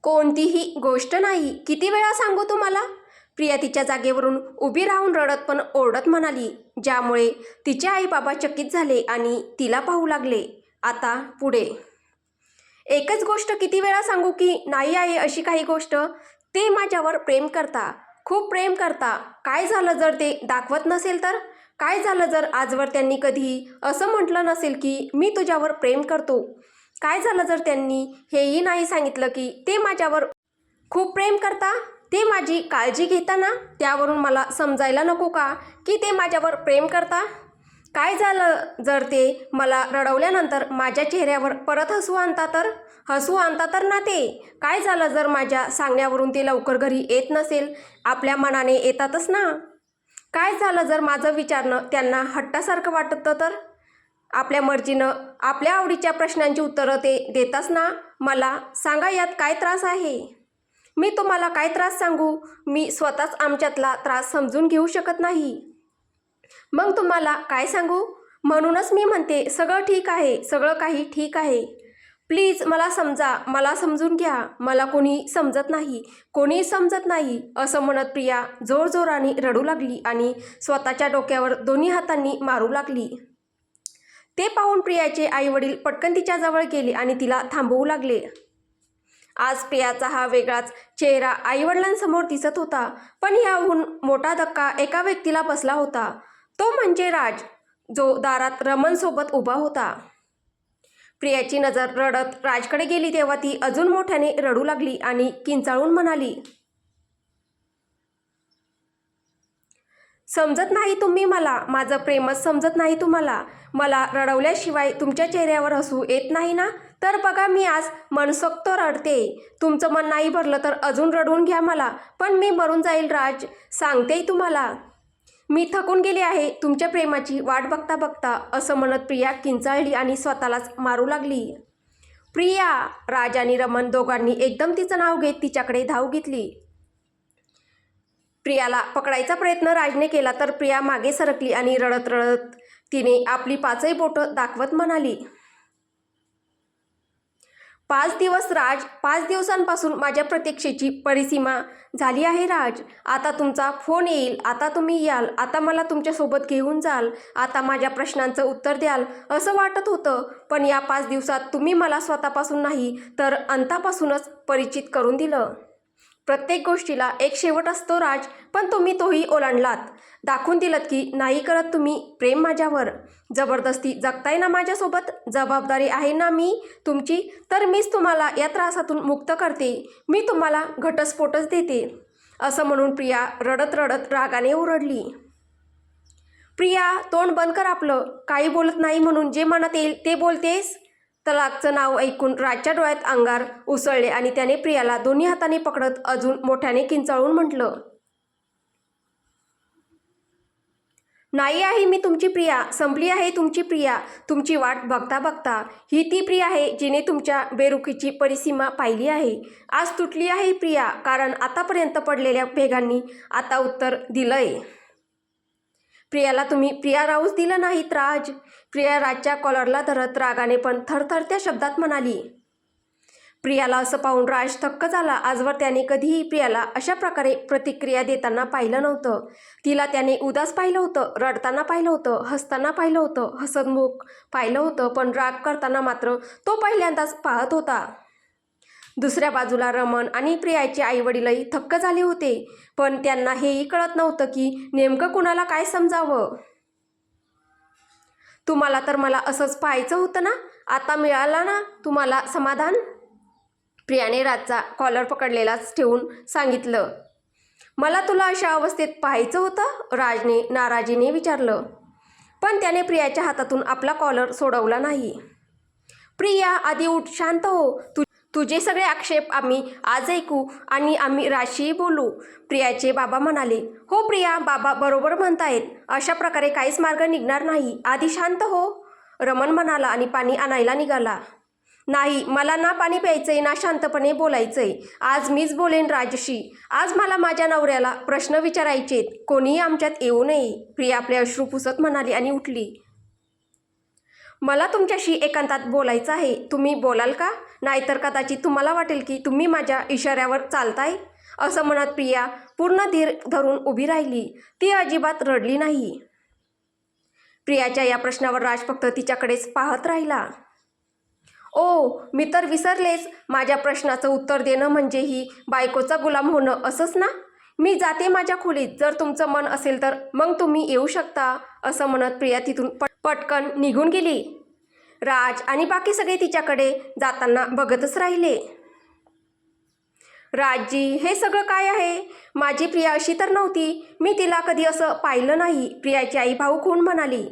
कोणतीही गोष्ट नाही. किती वेळा सांगू तुम्हाला? प्रिया तिच्या जागेवरून उभी राहून रडत पण ओरडत म्हणाली, ज्यामुळे तिचे आई बाबा चकित झाले आणि तिला पाहू लागले. आता पुढे एकच गोष्ट किती वेळा सांगू की नाही आहे अशी काही गोष्ट? ते माझ्यावर प्रेम करता, खूप प्रेम करता. काय झालं जर ते दाखवत नसेल तर? काय झालं जर आजवर त्यांनी कधीही असं म्हटलं नसेल की मी तुझ्यावर प्रेम करतो? काय झालं जर त्यांनी हेही नाही सांगितलं की ते माझ्यावर खूप प्रेम करता? ते माझी काळजी घेताना त्यावरून मला समजायला नको का की ते माझ्यावर प्रेम करता? काय झालं जर ते मला रडवल्यानंतर माझ्या चेहऱ्यावर परत हसू आणता तर? हसू आणता तर ना ते? काय झालं जर माझ्या सांगण्यावरून ते लवकर घरी येत नसेल? आपल्या मनाने येतातच ना? काय झालं जर माझं विचारणं त्यांना हट्टासारखं वाटतं तर? आपल्या मर्जीनं आपल्या आवडीच्या प्रश्नांची उत्तरं ते देताच ना? मला सांगा, यात काय त्रास आहे? मी तुम्हाला काय त्रास सांगू? मी स्वतःच आमच्यातला त्रास समजून घेऊ शकत नाही, मग तुम्हाला काय सांगू? म्हणूनच मी म्हणते, सगळं ठीक आहे, सगळं काही ठीक आहे. प्लीज मला समजा, मला समजून घ्या. मला कोणी समजत नाही, कोणी समजत नाही असं म्हणत प्रिया जोरजोराने रडू लागली आणि स्वतःच्या डोक्यावर दोन्ही हातांनी मारू लागली. ते पाहून प्रियाचे आई वडील पटकन तिच्याजवळ गेले आणि तिला थांबवू लागले. आज प्रियाचा हा वेगळाच चेहरा आईवडिलांसमोर दिसत होता, पण याहून मोठा धक्का एका व्यक्तीला बसला होता. तो म्हणजे राज, जो दारात रमणसोबत उभा होता. प्रियाची नजर रडत राजकडे गेली तेव्हा ती अजून मोठ्याने रडू लागली आणि किंचाळून म्हणाली, समजत नाही तुम्ही मला, माझं प्रेमच समजत नाही तुम्हाला. मला रडवल्याशिवाय तुमच्या चेहऱ्यावर हसू येत नाही ना? तर बघा, मी आज मनसोक्त रडते. तुमचं मन नाही भरलं तर अजून रडवून घ्या मला, पण मी मरून जाईल राज, सांगतेय तुम्हाला. मी थकून गेले आहे तुमच्या प्रेमाची वाट बघता बघता, असं म्हणत प्रिया किंचाळली आणि स्वतःलाच मारू लागली. प्रिया! राज आणि रमण दोघांनी एकदम तिचं नाव घेत तिच्याकडे धाव घेतली. प्रियाला पकडायचा प्रयत्न राजने केला तर प्रिया मागे सरकली आणि रडत रडत तिने आपली पाचही बोटं दाखवत म्हणाली, 5 दिवस राज, 5 दिवसांपासून माझ्या प्रतीक्षेची परिसीमा झाली आहे राज. आता तुमचा फोन येईल, आता तुम्ही याल, आता मला तुमच्यासोबत घेऊन जाल, आता माझ्या प्रश्नांचं उत्तर द्याल असं वाटत होतं. पण या 5 दिवसात तुम्ही मला स्वतःपासून नाही तर अंतापासूनच परिचित करून दिलं. प्रत्येक गोष्टीला एक शेवट असतो राज, पण तुम्ही तोही ओलांडलात. दाखवून दिलत की नाही करत तुम्ही प्रेम माझ्यावर. जबरदस्ती जगताय ना माझ्यासोबत. जबाबदारी आहे ना मी तुमची, तर मीच तुम्हाला या त्रासातून मुक्त करते. मी तुम्हाला घटस्फोटच देते. असं म्हणून प्रिया रडत रडत रागाने ओरडली. प्रिया, तोंड बंद कर आपलं. काही बोलत नाही म्हणून जे मनात येईल ते बोलतेस? तलाकचं नाव ऐकून राजच्या डोळ्यात अंगार उसळले आणि त्याने प्रियाला दोन्ही हाताने पकडत अजून मोठ्याने किंचाळून म्हटलं, नाही आहे मी तुमची प्रिया, संपली आहे तुमची प्रिया. तुमची वाट बघता बघता ही ती प्रिया आहे जिने तुमच्या बेरुखीची परिसीमा पाहिली आहे. आज तुटली आहे प्रिया, कारण आतापर्यंत पडलेल्या भेगांनी आता उत्तर दिलंय. प्रियाला तुम्ही प्रिया राहूच दिलं नाहीत राज. प्रिया राजच्या कॉलरला धरत रागाने पण थरथरत्या शब्दात म्हणाली. प्रियाला असं पाहून राज थक्क झाला. आजवर त्याने कधीही प्रियाला अशा प्रकारे प्रतिक्रिया देताना पाहिलं नव्हतं. तिला त्याने उदास पाहिलं होतं, रडताना पाहिलं होतं, हसताना पाहिलं होतं, हसतमुख पाहिलं होतं, पण राग करताना मात्र तो पहिल्यांदाच पाहत होता. दुसऱ्या बाजूला रमण आणि प्रियाचे आईवडीलही थक्क झाले होते, पण त्यांना हेही कळत नव्हतं की नेमकं कुणाला काय समजावं. तुम्हाला तर मला असंच पाहायचं होतं ना? आता मिळाला ना तुम्हाला समाधान? प्रियाने राजचा कॉलर पकडलेलाच ठेवून सांगितलं. मला तुला अशा अवस्थेत पाहायचं होतं? राजने नाराजीने विचारलं. पण त्याने प्रियाच्या हातातून आपला कॉलर सोडवला नाही. प्रिया, आधी उठ, शांत हो. तुझे सगळे आक्षेप आम्ही आज ऐकू आणि आम्ही राजशीही बोलू. प्रियाचे बाबा म्हणाले. हो प्रिया, बाबा बरोबर म्हणतायत. अशा प्रकारे काहीच मार्ग निघणार नाही. आधी शांत हो, रमण म्हणाला आणि पाणी आणायला निघाला. नाही, मला ना पाणी प्यायचंय ना शांतपणे बोलायचंय. आज मीच बोलेन राजशी. आज मला माझ्या नवऱ्याला प्रश्न विचारायचेत. कोणीही आमच्यात येऊ नये. प्रिया आपले अश्रू पुसत म्हणाली आणि उठली. मला तुमच्याशी एकांतात बोलायचं आहे. तुम्ही बोलाल का? नाहीतर कदाचित तुम्हाला वाटेल की तुम्ही माझ्या इशाऱ्यावर चालताय. असं म्हणत प्रिया पूर्ण धीर धरून उभी राहिली. ती अजिबात रडली नाही. प्रियाच्या या प्रश्नावर राज फक्त तिच्याकडेच पाहत राहिला. ओ, मी तर विसरलेच. माझ्या प्रश्नाचं उत्तर देणं म्हणजे ही बायकोचा गुलाम होणं असंच ना. मी जाते माझ्या खोलीत. जर तुमचं मन असेल तर मग तुम्ही येऊ शकता. असं म्हणत प्रिया तिथून पटकन निघून गेली. राज आणि बाकी सगळे तिच्याकडे जाताना बघतच राहिले. राजजी, हे सगळं काय आहे? माझी प्रिया अशी तर नव्हती. मी तिला कधी असं पाहिलं नाही. प्रियाची आई भाऊक होऊन म्हणाली.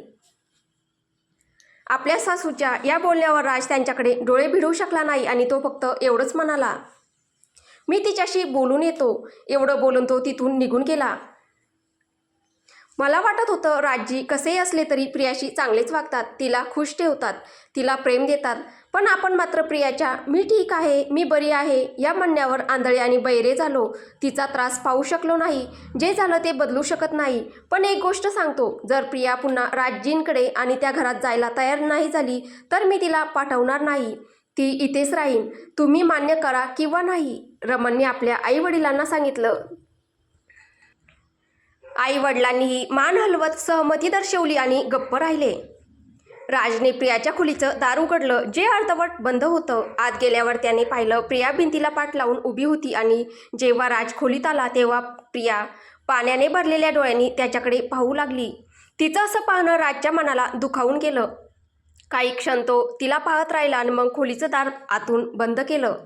आपल्या सासूच्या या बोलण्यावर राज त्यांच्याकडे डोळे भिडवू शकला नाही आणि तो फक्त एवढंच म्हणाला, मी तिच्याशी बोलून येतो. एवढं बोलून तो तिथून निघून गेला. मला वाटत होतं राजजी कसेही असले तरी प्रियाशी चांगलेच वागतात, तिला खुश ठेवतात, तिला प्रेम देतात. पण आपण मात्र प्रियाच्या मी ठीक आहे, मी बरी आहे या म्हणण्यावर आंधळे आणि बहिरे झालो. तिचा त्रास पाहू शकलो नाही. जे झालं ते बदलू शकत नाही. पण एक गोष्ट सांगतो, जर प्रिया पुन्हा राजजींकडे आणि त्या घरात जायला तयार नाही झाली तर मी तिला पाठवणार नाही. ती इथेच राहीन. तुम्ही मान्य करा किंवा नाही. रमणने आपल्या आईवडिलांना सांगितलं. आईवडिलांनीही मान हलवत सहमती दर्शवली आणि गप्प राहिले. राजने प्रियाच्या खोलीचं दार उघडलं, जे अर्धवट बंद होतं. आत गेल्यावर त्याने पाहिलं, प्रिया भिंतीला पाठ लावून उभी होती आणि जेव्हा राज खोलीत आला तेव्हा प्रिया पाण्याने भरलेल्या डोळ्यांनी त्याच्याकडे पाहू लागली. तिचं असं पाहणं राजच्या मनाला दुखावून गेलं. काही क्षण तो तिला पाहत राहिला आणि मग खोलीचं दार आतून बंद केलं.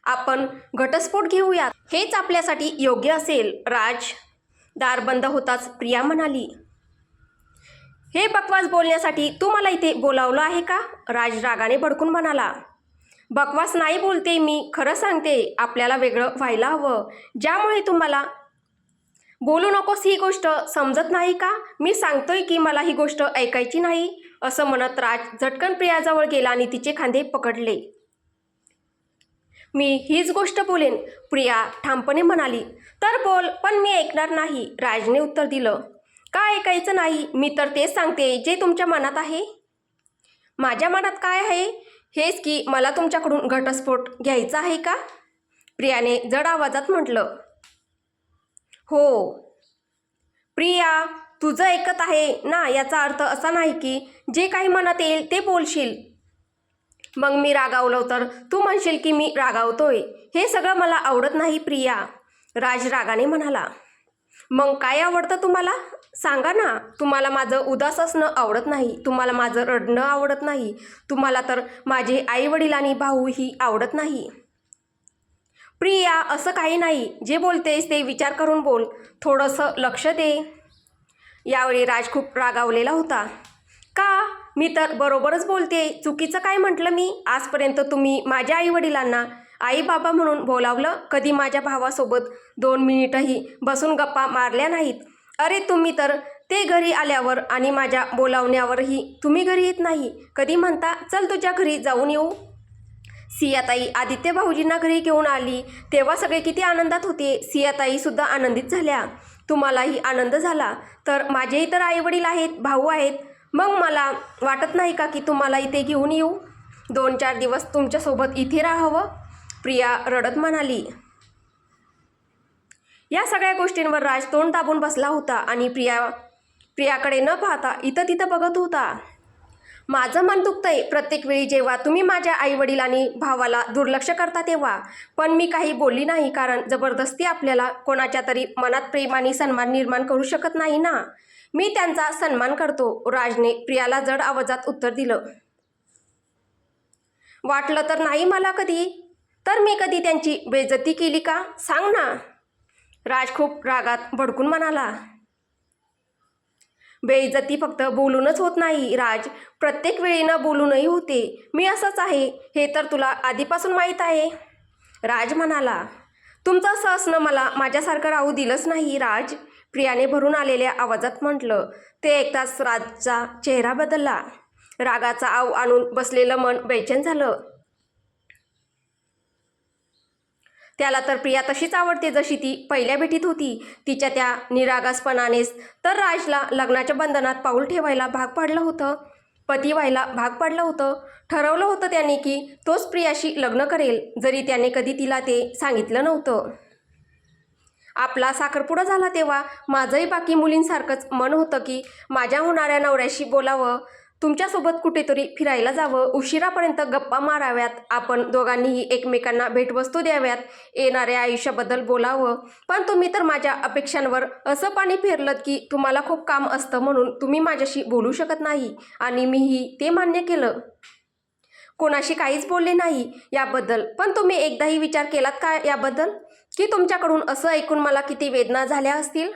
आपण घटस्फोट घेऊयात, हेच आपल्यासाठी योग्य असेल. राज. दार बंद होताच प्रिया म्हणाली, हे बकवास बोलण्यासाठी तू मला इथे बोलावलं आहे का? राज रागाने भडकून म्हणाला, बकवास नाही बोलते मी, खरं सांगते. आपल्याला वेगळं व्हायला हवं. ज्यामुळे तुम्हाला बोलू नकोस ही गोष्ट समजत नाही का? मी सांगतोय की मला ही गोष्ट ऐकायची नाही. असं म्हणत राज झटकन प्रियाजवळ गेला आणि तिचे खांदे पकडले. मी हीच गोष्ट बोलेन, प्रिया ठामपणे म्हणाली. तर बोल, पण मी ऐकणार नाही. राजने उत्तर दिलं, का ऐकायचं नाही? मी तर तेच सांगते जे तुमच्या मनात आहे. माझ्या मनात काय आहे? हेच की मला तुमच्याकडून घटस्फोट घ्यायचा आहे का? प्रियाने जड आवाजात म्हटलं. हो. प्रिया, तुझं ऐकत आहे ना, याचा अर्थ असा नाही की जे काही मनात येईल ते बोलशील. मग मी रागावलो तर तू म्हणशील की मी रागावतोय. हे सगळं मला आवडत नाही प्रिया. राज रागाने म्हणाला. मग काय आवडतं तुम्हाला? सांगा ना. तुम्हाला माझं उदास असणं आवडत नाही, तुम्हाला माझं रडणं आवडत नाही, तुम्हाला तर माझे आईवडील आणि भाऊही आवडत नाही. प्रिया, असं काही नाही. जे बोलतेस ते विचार करून बोल. थोडंसं लक्ष दे. यावेळी राज खूप रागावलेला होता. का? मी तर बरोबरच बोलते. चुकीचं काय म्हटलं मी? आजपर्यंत तुम्ही माझ्या आईवडिलांना आई बाबा म्हणून बोलावलं? कधी माझ्या भावासोबत 2 मिनिटही बसून गप्पा मारल्या नाहीत? अरे तुम्ही तर ते घरी आल्यावर आणि माझ्या बोलावण्यावरही तुम्ही घरी येत नाही. कधी म्हणता चल तुझ्या घरी जाऊन येऊ. सियाताई आदित्य भाऊजींना घरी घेऊन आली तेव्हा सगळे किती आनंदात होते. सियाताईसुद्धा आनंदित झाल्या. तुम्हालाही आनंद झाला. तर माझेही तर आईवडील आहेत, भाऊ आहेत. मग मला वाटत नाही का की तुम्हाला इथे घेऊन येऊ? 2-4 दिवस तुमच्यासोबत इथे राहावं. प्रिया रडत म्हणाली. या सगळ्या गोष्टींवर राज तोंड दाबून बसला होता आणि प्रियाकडे न पाहता इथं तिथं बघत होता. माझं मन दुखतंय प्रत्येक वेळी जेव्हा तुम्ही माझ्या आईवडील आणि भावाला दुर्लक्ष करता तेव्हा. पण मी काही बोलली नाही, कारण जबरदस्ती आपल्याला कोणाच्या तरी मनात प्रेम आणि सन्मान निर्माण करू शकत नाही ना. मी त्यांचा सन्मान करतो. राजने प्रियाला जड आवाजात उत्तर दिलं. वाटलं तर नाही मला कधी. तर मी कधी त्यांची बेइज्जती केली का? सांग ना. राज खूप रागात भडकून म्हणाला. बेइज्जती फक्त बोलूनच होत नाही राज, प्रत्येक वेळी न बोलूनही होते. मी असंच आहे हे तर तुला आधीपासून माहीत आहे. राज म्हणाला. तुमचं असं असणं मला माझ्यासारखं राहू दिलंच नाही राज, प्रियाने भरून आलेल्या आवाजात म्हटलं. ते ऐकताच राजचा चेहरा बदलला. रागाचा आव आणून बसलेलं मन बेचैन झालं. त्याला तर प्रिया तशीच आवडते जशी ती पहिल्या भेटीत होती. तिच्या त्या निरागसपणानेच तर राजला लग्नाच्या बंधनात पाऊल ठेवायला भाग पाडलं होतं. पती व्हायला भाग पाडलं होतं. ठरवलं होतं त्याने की तोच प्रियाशी लग्न करेल, जरी त्याने कधी तिला ते सांगितलं नव्हतं. आपला साखरपुडा झाला तेव्हा माझंही बाकी मुलींसारखंच मन होतं की माझ्या होणाऱ्या नवऱ्याशी बोलावं, तुमच्यासोबत कुठेतरी फिरायला जावं, उशिरापर्यंत गप्पा माराव्यात, आपण दोघांनीही एकमेकांना भेटवस्तू द्याव्यात, येणाऱ्या आयुष्याबद्दल बोलावं. पण तुम्ही तर माझ्या अपेक्षांवर असं पाणी फेरलत की तुम्हाला खूप काम असतं म्हणून तुम्ही माझ्याशी बोलू शकत नाही आणि मीही ते मान्य केलं. कोणाशी काहीच बोलले नाही याबद्दल. पण तुम्ही एकदाही विचार केलात का याबद्दल की तुमच्याकडून असं ऐकून मला किती वेदना झाल्या असतील?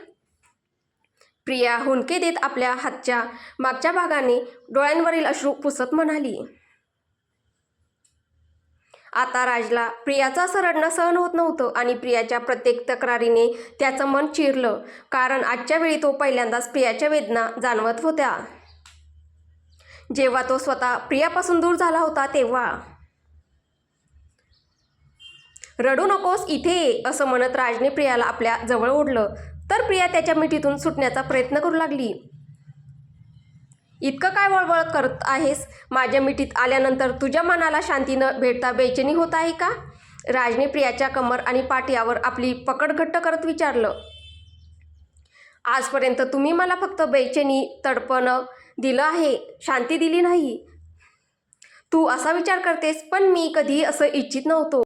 प्रिया हुंदके देत आपल्या हातच्या मागच्या भागाने डोळ्यांवरील अश्रू पुसत म्हणाली. आता राजला प्रियाचं असं रडणं सहन होत नव्हतं आणि प्रियाच्या प्रत्येक तक्रारीने त्याचं मन चिरलं, कारण आजच्या वेळी तो पहिल्यांदाच प्रियाच्या वेदना जाणवत होत्या. जेव्हा तो स्वतः प्रियापासून दूर झाला होता तेव्हा. रडू नकोस, इथे ये, असं म्हणत राजने प्रियाला आपल्या जवळ ओढलं. तर प्रिया त्याच्या मिठीतून सुटण्याचा प्रयत्न करू लागली. इतकं काय वळवळ करत आहेस? माझ्या मिठीत आल्यानंतर तुझ्या मनाला शांती न भेटता बेचैनी होत आहे का? राजने प्रियाच्या कमर आणि पाठ यावर आपली पकड घट्ट करत विचारलं. आजपर्यंत तुम्ही मला फक्त बेचैनी, तडपण दिलं आहे, शांती दिली नाही. तू असा विचार करतेस, पण मी कधीही असं इच्छित नव्हतो.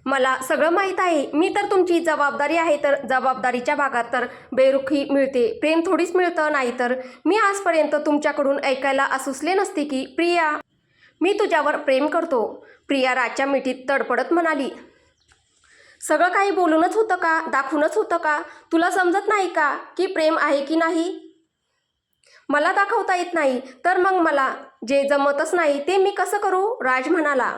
मला सगळं माहीत आहे. मी तर तुमची जबाबदारी आहे, तर जबाबदारीच्या भागात तर बेरुखी मिळते, प्रेम थोडीच मिळतं. नाही तर मी आजपर्यंत तुमच्याकडून ऐकायला असुसले नसते की प्रिया, मी तुझ्यावर प्रेम करतो. प्रिया राजच्या मिठीत तडफडत म्हणाली. सगळं काही बोलूनच होतं का? दाखवूनच होतं का? तुला समजत नाही का की प्रेम आहे की नाही? मला दाखवता येत नाही तर मग मला जे जमतच नाही ते मी कसं करू? राज म्हणाला.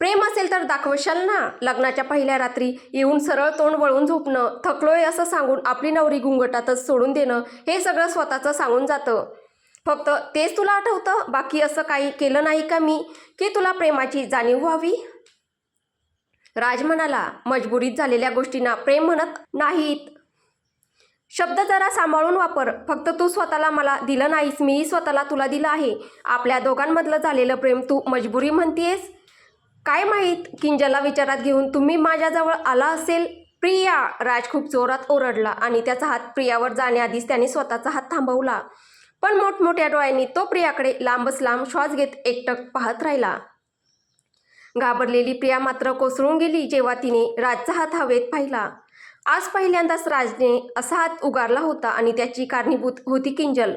प्रेम असेल तर दाखवशाल ना. लग्नाच्या पहिल्या रात्री येऊन सरळ तोंड वळून झोपणं, थकलोय असं सांगून आपली नवरी घुंगटातच सोडून देणं, हे सगळं स्वतःचं सांगून जातं. फक्त तेच तुला आठवतं? बाकी असं काही केलं नाही का मी की तुला प्रेमाची जाणीव व्हावी? राज म्हणाला. मजबुरीत झालेल्या गोष्टींना प्रेम म्हणत नाहीत. शब्द जरा सांभाळून वापर. फक्त तू स्वतःला मला दिलं नाहीस, मीही स्वतःला तुला दिलं आहे. आपल्या दोघांमधलं झालेलं प्रेम तू मजबुरी म्हणतेस? काय माहीत? किंजलला विचारात घेऊन तुम्ही माझ्याजवळ आला असेल. प्रिया, राज खूप जोरात ओरडला आणि त्याचा हात प्रियावर जाण्याआधीच त्याने स्वतःचा हात थांबवला. पण मोठमोठ्या डोळ्यांनी तो प्रियाकडे लांबच लांब श्वास घेत एकटक पाहत राहिला. घाबरलेली प्रिया मात्र कोसळून गेली जेव्हा तिने राजचा हात हवेत पाहिला. आज पहिल्यांदाच राजने असा हात उगारला होता आणि त्याची कारणीभूत होती किंजल.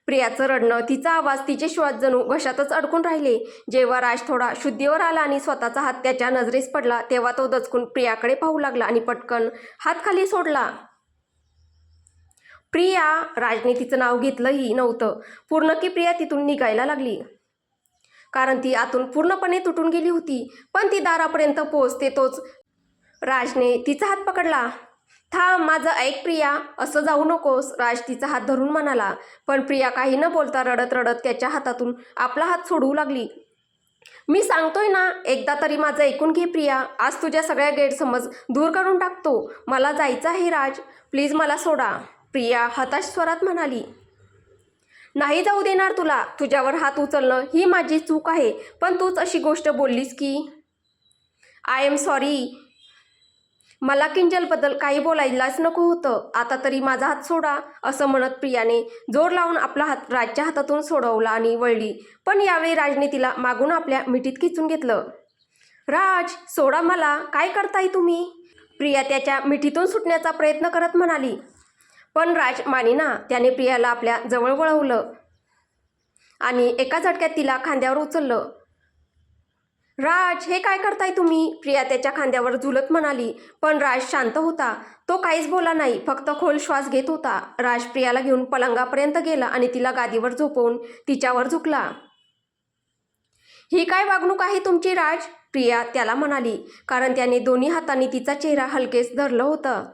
प्रियाचं रडणं, तिचा आवाज, तिचे श्वास जणू घशातच अडकून राहिले. जेव्हा राज थोडा शुद्धीवर आला आणि स्वतःचा हात त्याच्या नजरेस पडला तेव्हा तो दचकून प्रियाकडे पाहू लागला आणि पटकन हात खाली सोडला. प्रिया, राजने तिचं नाव घेतलंही नव्हतं पूर्ण की प्रिया तिथून निघायला लागली, कारण ती आतून पूर्णपणे तुटून गेली होती. पण ती दारापर्यंत पोहोचते तोच राजने तिचा हात पकडला. थांब, माझं ऐक प्रिया, असं जाऊ नकोस, राज तिचा हात धरून म्हणाला. पण प्रिया काही न बोलता रडत रडत त्याच्या हातातून आपला हात सोडवू लागली. मी सांगतोय ना, एकदा तरी माझं ऐकून घे प्रिया, आज तुझ्या सगळ्या गैरसमज दूर करून टाकतो. मला जायचं आहे राज, प्लीज मला सोडा, प्रिया हताश स्वरात म्हणाली. नाही जाऊ देणार तुला. तुझ्यावर हात उचलणं ही माझी चूक आहे, पण तूच अशी गोष्ट बोललीस की. I am sorry. मला किंजलबद्दल काही बोलायलाच नको होतं. आता तरी माझा हात सोडा, असं म्हणत प्रियाने जोर लावून आपला हात राजच्या हातातून सोडवला आणि वळली. पण यावेळी राजने तिला मागून आपल्या मिठीत खिचून घेतलं. राज, सोडा मला, काय करताय तुम्ही? प्रिया त्याच्या मिठीतून सुटण्याचा प्रयत्न करत म्हणाली. पण राज मानेना. त्याने प्रियाला आपल्या जवळ वळवलं आणि एका झटक्यात तिला खांद्यावर उचललं. राज, हे काय करताय तुम्ही? प्रिया त्याच्या खांद्यावर झुलत म्हणाली. पण राज शांत होता. तो काहीच बोलला नाही, फक्त खोल श्वास घेत होता. राज प्रियाला घेऊन पलंगापर्यंत गेला आणि तिला गादीवर झोपवून तिच्यावर झुकला. ही काय वागणूक आहे तुमची राज? प्रिया त्याला म्हणाली, कारण त्याने दोन्ही हातांनी तिचा चेहरा हलकेच धरलं होतं.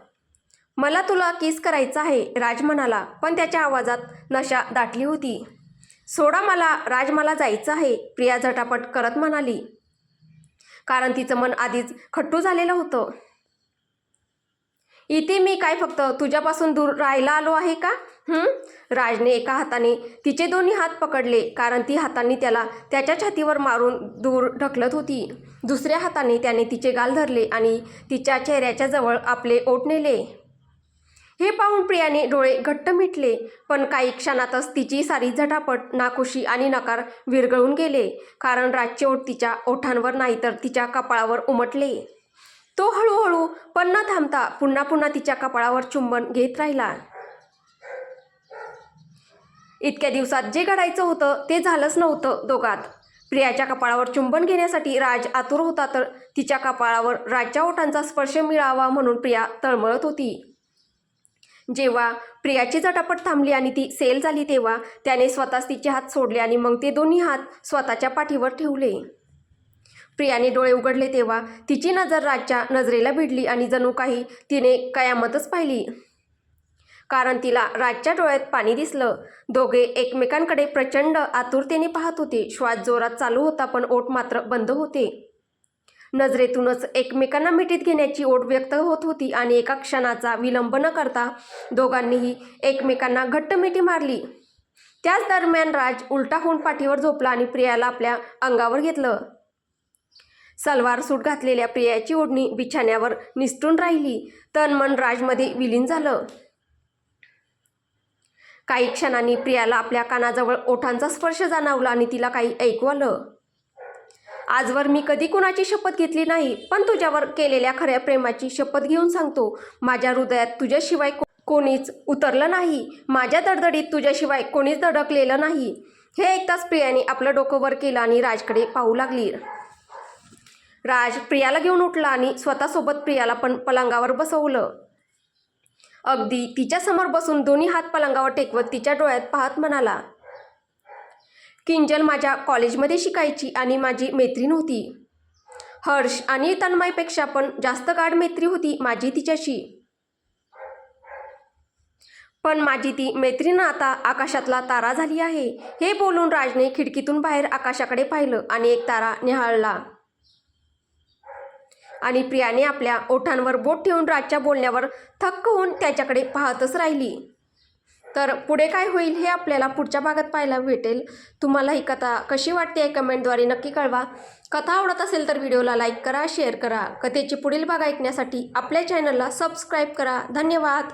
मला तुला किस करायचं आहे, राज म्हणाला, पण त्याच्या आवाजात नशा दाटली होती. सोडा मला राज, मला जायचं आहे, प्रिया झटापट करत म्हणाली, कारण तिचं मन आधीच खट्टू झालेलं होतं. इथे मी काय फक्त तुझ्यापासून दूर राहायला आलो आहे का? राजने एका हाताने तिचे दोन्ही हात पकडले, कारण ती हातांनी त्याला त्याच्या छातीवर मारून दूर ढकलत होती. दुसऱ्या हाताने त्याने तिचे गाल धरले आणि तिच्या चेहऱ्याच्या जवळ आपले ओठ नेले. हे पाहून प्रियाने डोळे घट्ट मिटले, पण काही क्षणातच तिची सारी झटापट, नाखुशी आणि नकार विरघळून गेले, कारण राजचे ओठ तिच्या ओठांवर नाही तर तिच्या कपाळावर उमटले. तो हळूहळू पण न थांबता पुन्हा पुन्हा तिच्या कपाळावर चुंबन घेत राहिला. इतक्या दिवसात जे घडायचं होतं ते झालंच नव्हतं दोघात. प्रियाच्या कपाळावर चुंबन घेण्यासाठी राज आतुर होता, तर तिच्या कपाळावर राजच्या ओठांचा स्पर्श मिळावा म्हणून प्रिया तळमळत होती. जेव्हा प्रियाची झटापट थांबली आणि ती सेल झाली, तेव्हा त्याने स्वतःच तिचे हात सोडले आणि मग ते दोन्ही हात स्वतःच्या पाठीवर ठेवले. प्रियाने डोळे उघडले तेव्हा तिची नजर राजच्या नजरेला भिडली आणि जणू काही तिने कयामतच पाहिली, कारण तिला राजच्या डोळ्यात पाणी दिसलं. दोघे एकमेकांकडे प्रचंड आतुरतेने पाहत होते. श्वास जोरात चालू होता, पण ओठ मात्र बंद होते. नजरेतूनच एकमेकांना मिठीत घेण्याची ओढ व्यक्त होत होती आणि एका क्षणाचा विलंब न करता दोघांनीही एकमेकांना घट्ट मिठी मारली. त्याच दरम्यान राज उलटा होऊन पाठीवर झोपला आणि प्रियाला आपल्या अंगावर घेतलं. सलवार सूट घातलेल्या प्रियाची ओढणी बिछाण्यावर निसटून राहिली. तन मन राजमध्ये विलीन झालं. काही क्षणांनी प्रियाला आपल्या कानाजवळ ओठांचा स्पर्श जाणवला आणि तिला काही ऐकू आलं. आजवर मी कधी कुणाची शपथ घेतली नाही, पण तुझ्यावर केलेल्या खऱ्या प्रेमाची शपथ घेऊन सांगतो. माझ्या हृदयात तुझ्याशिवाय कोणीच उतरलं नाही. माझ्या दडदडीत तुझ्याशिवाय कोणीच धडकलेलं नाही. हे ऐकताच प्रियाने आपलं डोकं वर केलं आणि राजकडे पाहू लागली. राज प्रियाला घेऊन उठला आणि स्वतःसोबत प्रियाला पण पलंगावर बसवलं. अगदी तिच्यासमोर बसून दोन्ही हात पलंगावर टेकवत तिच्या डोळ्यात पाहत म्हणाला, किंजल माझ्या कॉलेजमध्ये शिकायची आणि माझी मैत्रीण होती. हर्ष आणि तन्मयपेक्षा पण जास्त गाढ मैत्री होती माझी तिच्याशी. पण माझी ती मैत्रीण आता आकाशातला तारा झाली आहे. हे बोलून राजने खिडकीतून बाहेर आकाशाकडे पाहिलं आणि एक तारा निहाळला. आणि प्रियाने आपल्या ओठांवर बोट ठेवून राजच्या बोलण्यावर थक्क होऊन त्याच्याकडे पाहतच राहिली. तर पुढे काय होईल हे आपल्याला पुढच्या भागात पाहायला भेटेल. तुम्हाला ही कथा कशी वाटते कमेंटद्वारे नक्की कळवा. कथा आवडत असेल तर व्हिडिओला लाईक करा, शेअर करा. कथेचे पुढील भाग ऐकण्यासाठी आपल्या चॅनलला सबस्क्राईब करा. धन्यवाद.